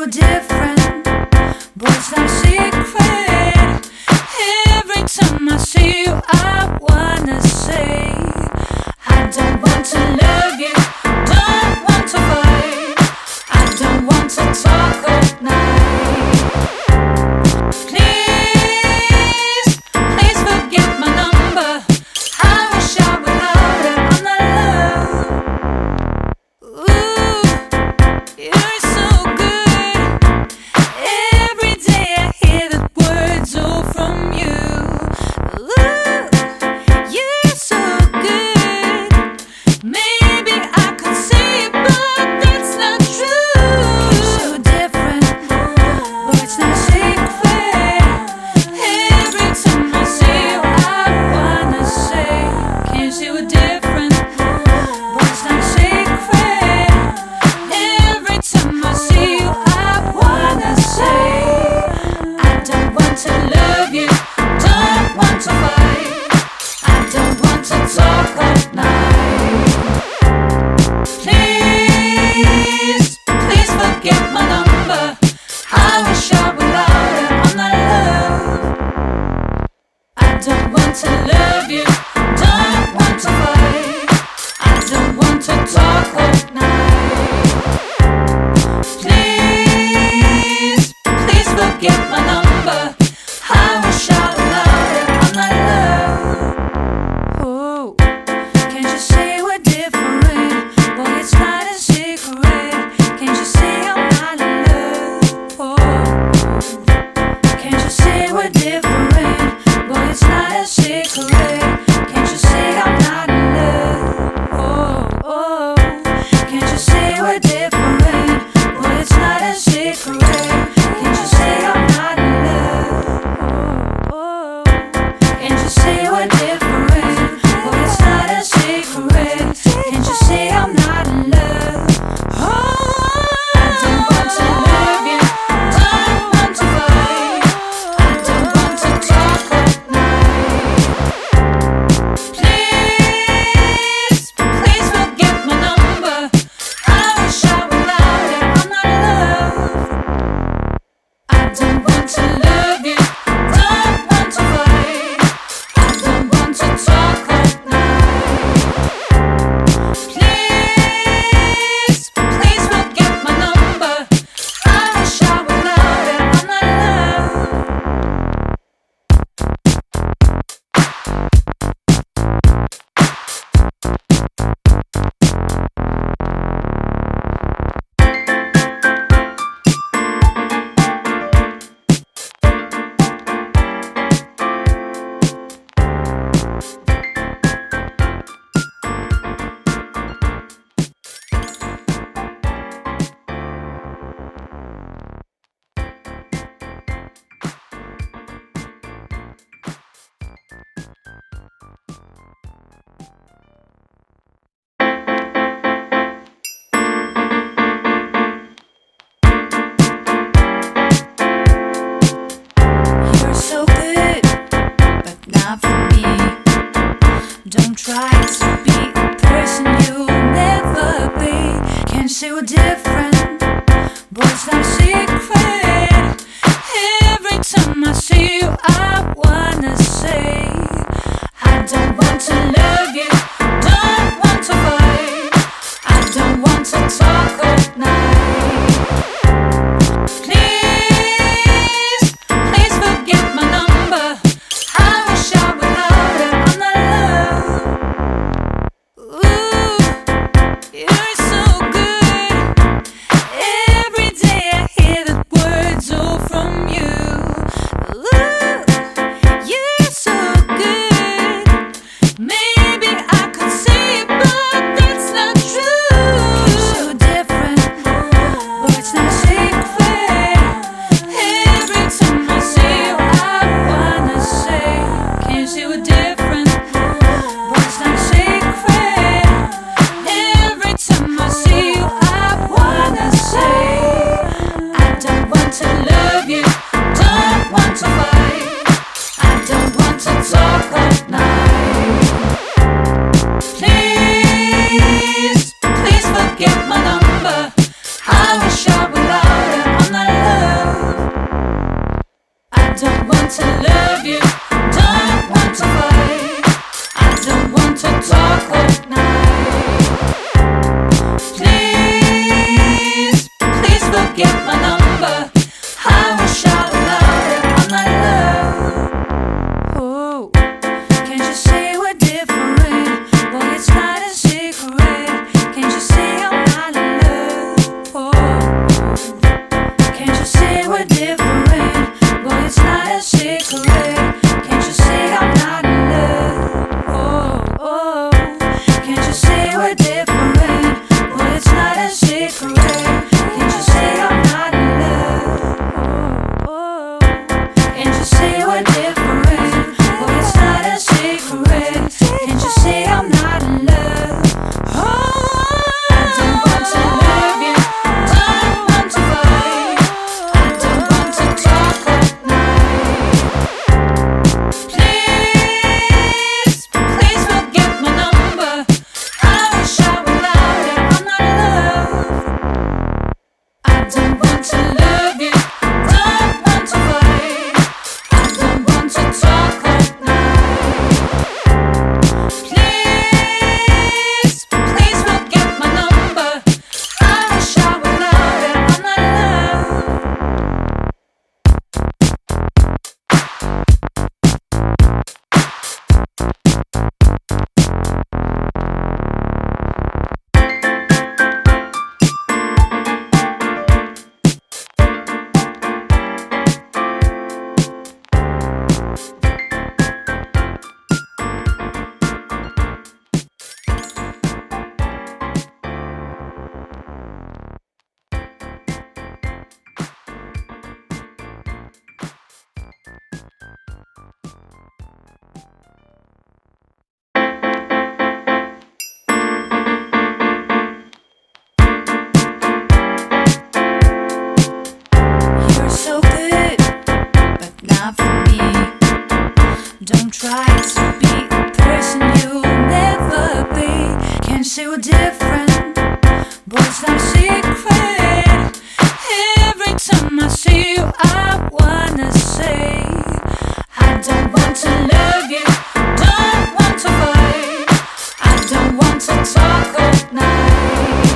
we're different, but it's not a secret. Every time I see you, I wanna say, I don't want to love you, don't want to fight, I don't want to talk all night. Please, please forget my number. I wish I were louder on the love. Ooh, you're so good. Every day I hear the words all from you. Ooh, you're so good. Maybe I could say it, but that's not true. You're so different, but it's not a secret. Every time I see you, I wanna say, can't you see we're different, but it's not a secret. Every time I see you, I wanna say, I don't want to love you, don't want to fight, I don't want to talk all night. Please, please forget my number. I wish I were louder on the love. I don't want to love you, don't want to fight, I don't want to talk all night. Please, please forget my number. I wish I were louder on the love. Oh, can't you say we're different? Boy, it's not a secret. Can't you say I'm not in love? Oh, can't you say we're different? Boy, it's not a secret. Can't you say I'm not in love? Oh, can't you say we're different? Boy, it's not a secret. Can't you say I'm not in love? Oh, can't you say we're different? Boy, it's not a secret. Can't you say I'm not in love? Oh, I don't want to love you, don't want to fight, I don't want to talk all night. Please, please forget my number. I wish I were louder on my love. I don't want to love you, don't want to fight, I don't want to talk all night. Please, please forget my number. I wish I were louder on my love. You're so good, but not for me. Don't try to be a person you'll never be. Can't say we're different, but it's not a secret. forget my number. I will shout louder on my love. Oh, can't you see we're different? Boy, it's not a secret. Can't you see I'm not in love? Oh, can't you see we're different? Boy, it's not a secret. Can't you see I'm not in love? Oh, can't you see we're different? Boy, it's not a secret. Can't you see I'm not in love? Oh, can't you see we're different? Boy, it's not a secret. Can't you see I'm not in love? I don't want to love you, don't want to fight. I don't want to talk all night. Please, please forget my number. I will shout louder on my love. I don't want to love you, don't want to fight. I don't want to talk all night. Please, please forget my number. I will shout louder on my love. You're so good, but not for me. Don't try to be a person you'll never be. Can't say we're different, but it's not a secret. Every time I see you, I wanna say, I don't want to love you, don't want to fight. I don't want to talk all night.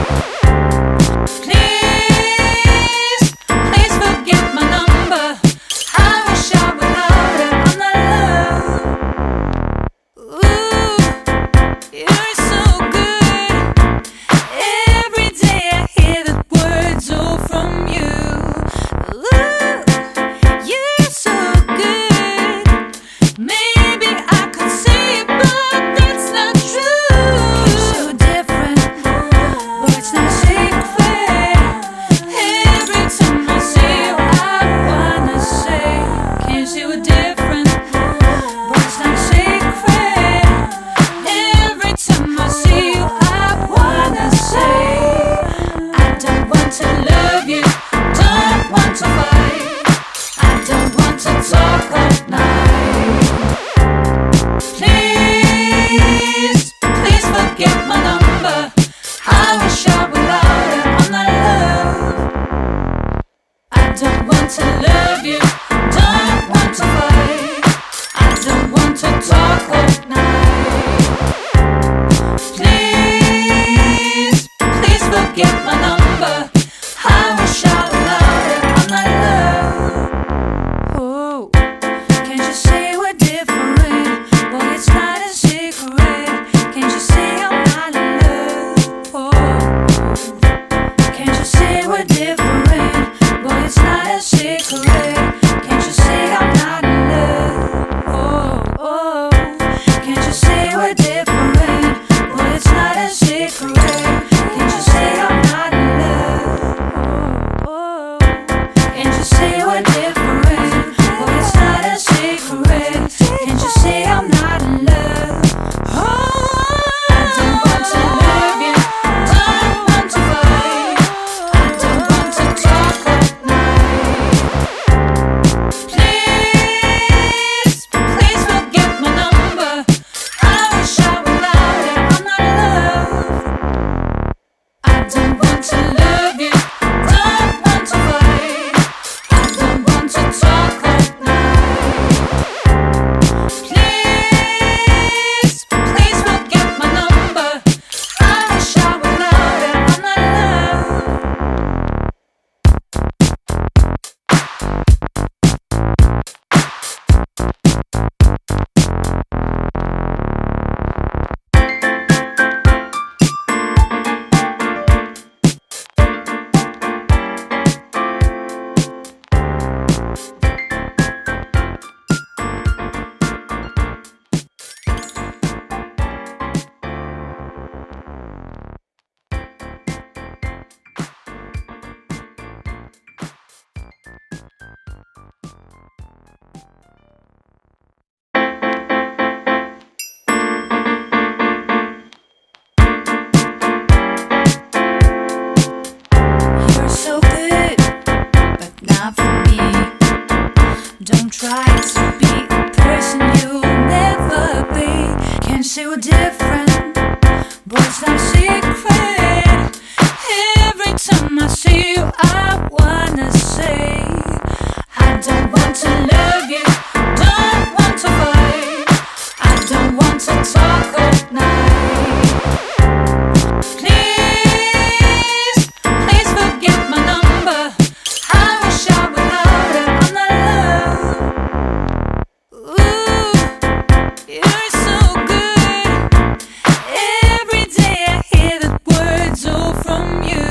Please, please forget my number. I will shout louder on my love. Ooh, you're so good. Every day I hear the words all from you. Ooh, you're so not for me. Don't try to be a person you'll never be. Can't say we're different, but it's not a secret. Every time I see you, I wanna say, I don't want to love you, don't want to fight, I don't want to talk all night. Please, please forget my number. I wish I would love it, I'm not love. Ooh, you're so good. Every day I hear the words all from you.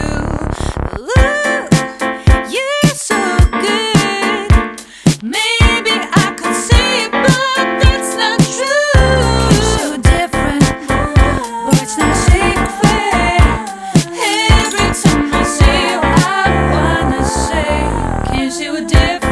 Ooh, you're so good. Maybe I could say it, but that's not true. You're so different, but it's not a secret. Every time I see you, I wanna say, can't you see we're different?